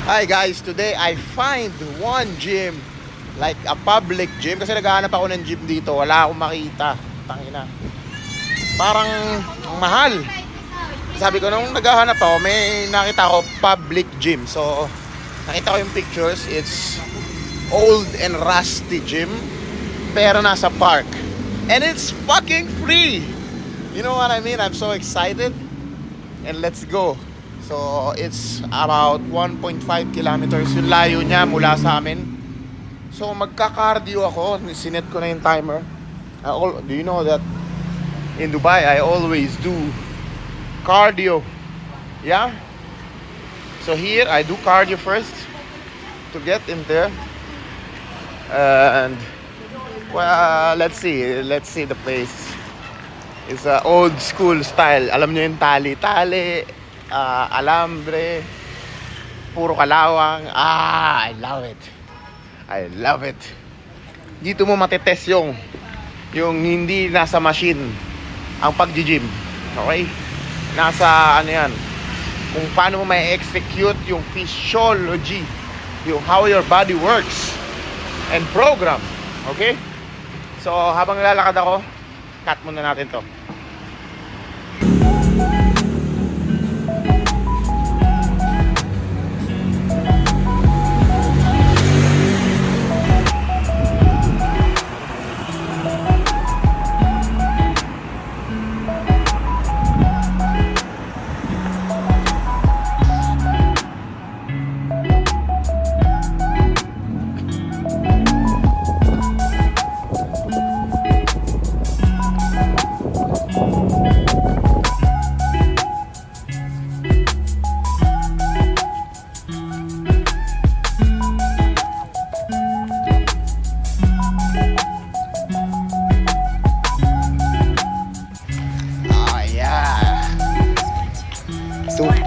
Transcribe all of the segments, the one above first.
Hi guys, today I find one gym, like a public gym, kasi naghahanap ako ng gym dito, wala akong makita. Tangina. Parang ang mahal. Sabi ko nung naghahanap ako, may nakita ako public gym. So nakita ko yung pictures, it's old and rusty gym, pero nasa park. And it's fucking free. You know what I mean? I'm so excited. And let's go. So it's about 1.5 kilometers yung layo niya mula sa amin. So magka-cardio ako. Sinet ko na yung timer. Do you know that in Dubai I always do cardio? Yeah. So here I do cardio first to get in there. And well, let's see the place. It's a old school style. Alam niyo yung tali-tali, alambre, puro kalawang. I love it. Dito mo matetest yung hindi nasa machine ang pag-gym. Okay? Nasa ano yan, kung paano mo may execute yung physiology, yung how your body works and program. Okay? So habang lalakad ako, cut muna natin to.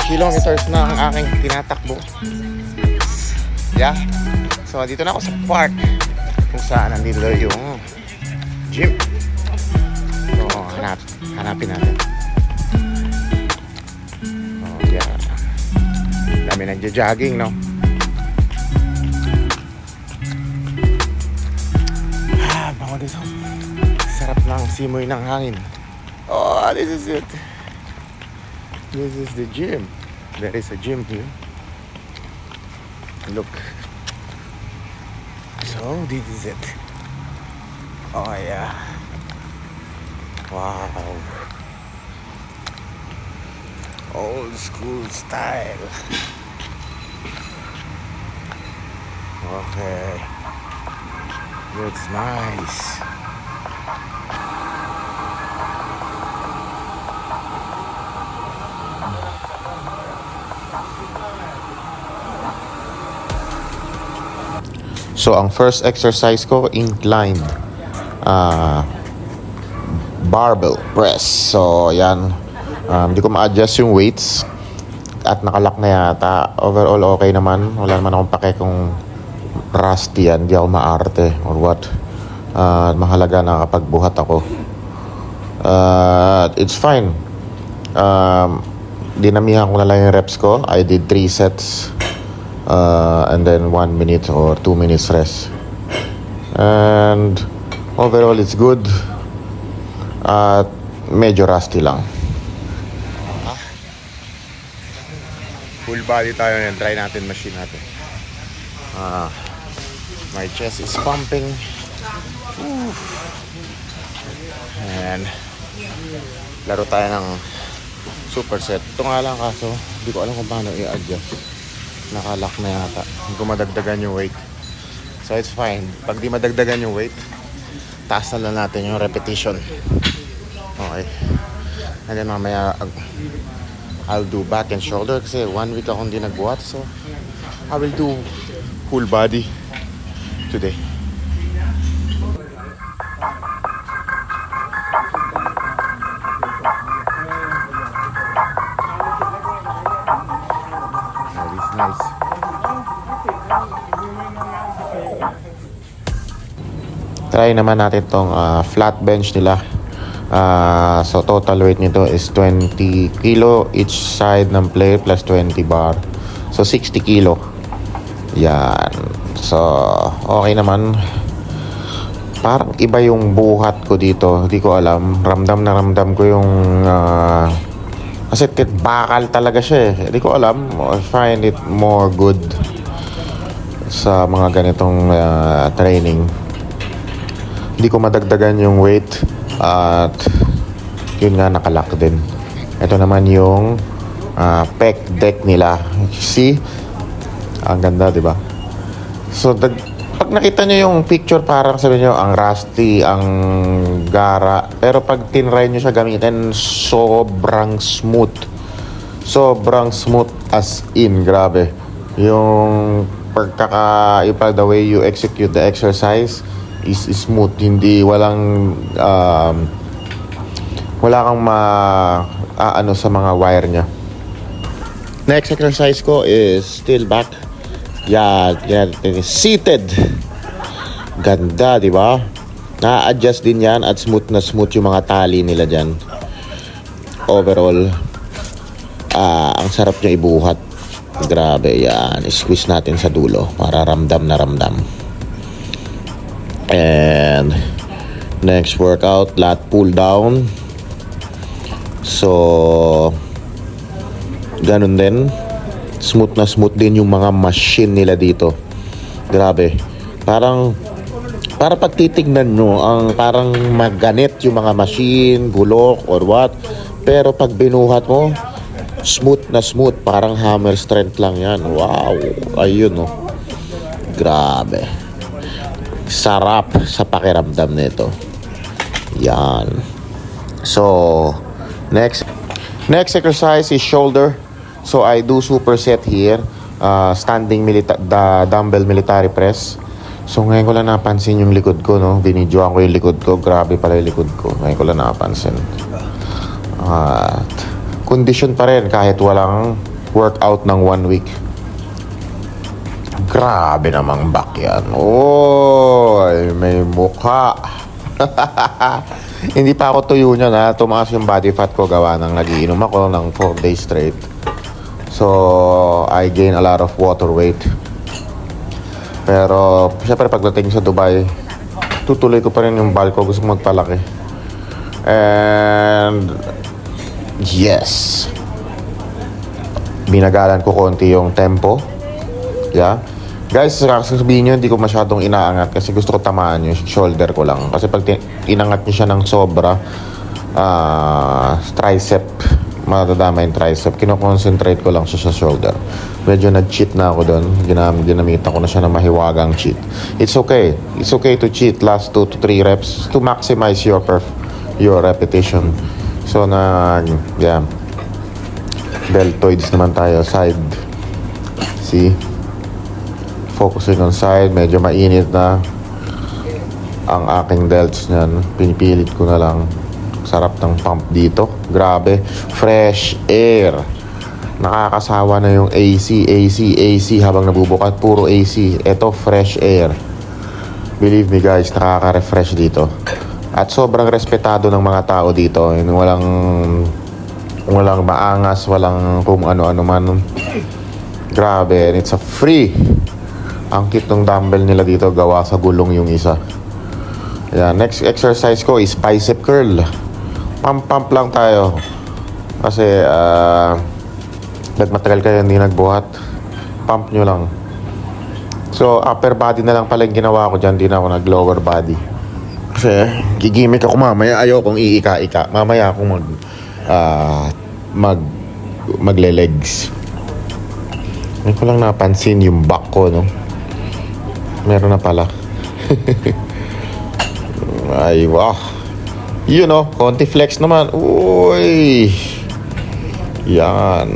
Kilometers na ang aking tinatakbo. Yeah. So dito na ako sa park kung saan nandito yung gym. So hanapin natin. Oh yeah. Dami nagja-jogging, no? Bango dito. Sarap ng simoy ng hangin. Oh, this is it. This is the gym. There is a gym here. Look. So this is it. Oh yeah. Wow. Old school style. Okay. Looks nice. So ang first exercise ko, inclined barbell press. So yan, hindi ko ma-adjust yung weights at nakalock na yata. Overall okay naman, wala naman akong pake kung rusty yan, hindi ako maarte or what. Mahalaga na kapag buhat ako. It's fine. Dinamihan ko na lang yung reps ko. I did 3 sets. And then 1 minute or 2 minutes rest. And overall it's good. Medyo rusty lang. Full body tayo ngayon. Try natin machine natin. My chest is pumping. And laro tayo ng superset. Ito nga lang kaso hindi ko alam kung paano i-adjust. Nakalock na yata. Hindi ko madagdagan yung weight. So it's fine. Pag di madagdagan yung weight, taas na lang natin yung repetition. Okay. And then mamaya I'll do back and shoulder kasi 1 week akong di nagbuhat. So I will do full body today. Nice. Try naman natin tong flat bench nila. So total weight nito is 20 kilo each side ng plate plus 20 bar. So 60 kilo. Yan. So, okay naman. Parang iba yung buhat ko dito. Hindi ko alam. Ramdam na ramdam ko yung kasi bakal talaga siya eh. Hindi ko alam. I find it more good sa mga ganitong training. Hindi ko madagdagan yung weight. At yun nga, nakalock din. Ito naman yung pec deck nila. See? Ang ganda, di ba? So, pag nakita nyo yung picture, parang sabi nyo, ang rusty, ang gara. Pero pag tinry nyo siya gamitin, sobrang smooth. Sobrang smooth as in, grabe. Yung the way you execute the exercise is smooth. Hindi, wala kang ano sa mga wire nya. Next exercise ko is still back. Yan, seated. Ganda, di ba? Na-adjust din yan at smooth na smooth yung mga tali nila dyan. Overall, ang sarap nyo ibuhat. Grabe, yan. Squeeze natin sa dulo para ramdam na ramdam. And next workout, lat pull down. So, ganun din. Smooth na smooth din yung mga machine nila dito. Grabe. Para pag titignan nyo, ang parang maganit yung mga machine, bulok or what. Pero pag binuhat mo, smooth na smooth. Parang hammer strength lang yan. Wow. Ayun, no. Grabe. Sarap sa pakiramdam nito. Yan. So, next exercise is shoulder. So I do superset here, standing dumbbell military press. So ngayon ko lang napansin yung likod ko, no. Binidyoan ko yung likod ko. Grabe pala yung likod ko. Ngayon ko lang napansin. At condition pa rin kahit walang workout ng 1 week. Grabe namang back yan. Oy, may mukha. Hindi pa ako tuyo niya na. Tumaas yung body fat ko gawa ng nagiinom ako ng 4 days straight. So, I gain a lot of water weight. Pero, syempre pagdating sa Dubai, tutuloy ko pa rin yung bulk ko. Gusto ko magpalaki. And, yes. Binagalan ko konti yung tempo. Yeah. Guys, sasabihin nyo, hindi ko masyadong inaangat kasi gusto ko tamaan yung shoulder ko lang. Kasi pag inangat nyo siya ng sobra, tricep, madadama yung tricep. Kino-concentrate ko lang siya sa shoulder. Medyo nag-cheat na ako doon. Ginamitan ko na siya ng mahiwagang cheat. It's okay. It's okay to cheat last 2 to 3 reps to maximize your repetition. So, yeah. Deltoids naman tayo. Side. See? Focusing on side. Medyo mainit na ang aking delts niyan. Pinipilit ko na lang. Sarap ng pump dito. Grabe. Fresh air. Nakakasawa na yung AC habang nabubukat. Puro AC. Ito, fresh air. Believe me guys, nakaka-refresh dito. At sobrang respetado ng mga tao dito. Walang maangas, walang kung ano-ano man. Grabe. And it's a free. Ang cute ng dumbbell nila dito. Gawa sa gulong yung isa. Yeah, next exercise ko is bicep curl. Pump lang tayo. Kasi matagal kayo hindi nagbuhat, pump nyo lang. So upper body na lang pala yung ginawa ko dyan. Di na ako nag lower body kasi gigimik ako mamaya. Ayaw kong iika-ika. Mamaya akong magle-legs. Hindi ko lang napansin yung back ko, no. Meron na pala. Ay, wow. You know, konti flex naman. Uy. Yan.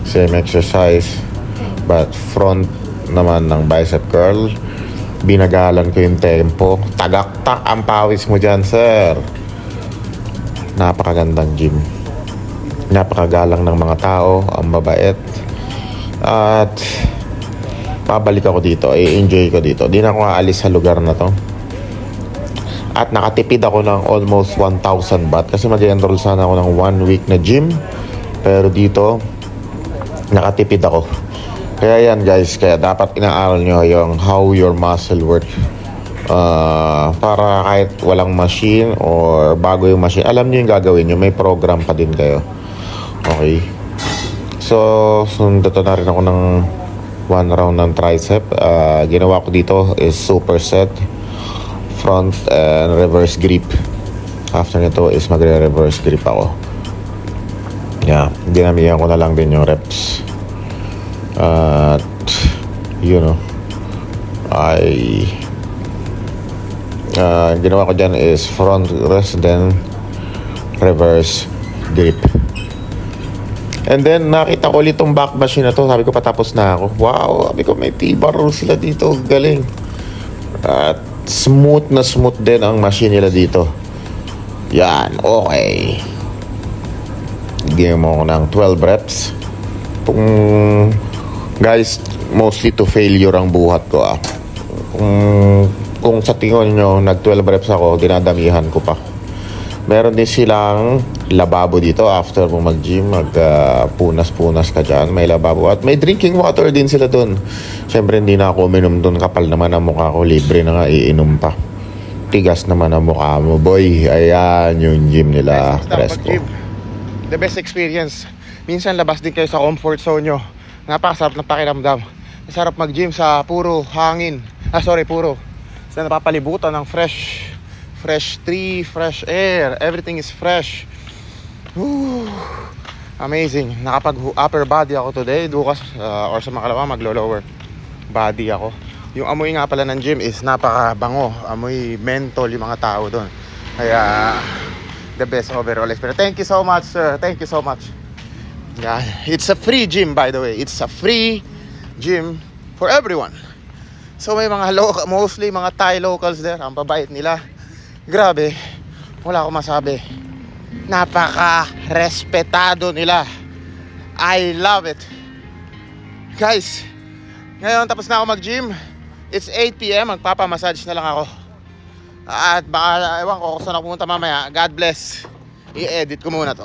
Same exercise. But front naman ng bicep curl. Binagalan ko yung tempo. Tagaktak ang pawis mo dyan, sir. Napakagandang gym. Napakagalang ng mga tao. Ang mabait. At pabalik ako dito. I-enjoy ko dito. Di na ako aalis sa lugar na to. At nakatipid ako ng almost 1,000 baht kasi mag-enroll sana ako ng 1 week na gym. Pero dito, nakatipid ako. Kaya yan guys, kaya dapat inaaral nyo yung how your muscle work. Para kahit walang machine or bago yung machine, alam nyo yung gagawin nyo, may program pa din kayo. Okay. So, sundato na rin ako ng 1 round ng tricep. Ginawa ko dito is superset, front and reverse grip. After nito is magre-reverse grip ako. Yeah, dinamihan ko na lang din yung reps. At ginawa ko dyan is front rest, then reverse grip. And then nakita ko ulit tong back machine na to. Sabi ko patapos na ako. Wow, sabi ko may T-bar sila dito, galing. At smooth na smooth din ang machine nila dito. Yan, okay. Bigyan mo ko ng 12 reps. Guys, mostly to failure ang buhat ko. Kung sa tingin nyo nag 12 reps ako, dinadamihan ko pa. Meron din silang lababo dito after mo mag-gym, punas-punas ka dyan, may lababo at may drinking water din sila dun. Syempre hindi na ako uminom dun, kapal naman ang mukha ko, libre na nga, iinom pa. Tigas naman ang mukha mo, boy. Ayan yung gym nila, Crespo. The best experience. Minsan labas din kayo sa comfort zone nyo. Napakasarap ng pakiramdam. Masarap mag-gym sa puro hangin. Puro. Sa napapalibutan ng fresh tree, fresh air. Everything is fresh. Woo. Amazing. Nakapag upper body ako today. Bukas or sa makalawa maglo-lower body ako. Yung amoy nga pala ng gym is napakabango. Amoy mentol yung mga tao doon. Kaya the best overall experience. Thank you so much, sir. Thank you so much. Yeah, it's a free gym, by the way. It's a free gym for everyone. So may mga mostly mga Thai locals there. Ang babait nila. Grabe, wala akong masabi. Napaka-respetado nila. I love it. Guys, ngayon tapos na ako mag-gym. It's 8 PM, magpapamassage na lang ako. At baka, ewan ko kung saan ako pumunta mamaya. God bless. I-edit ko muna to.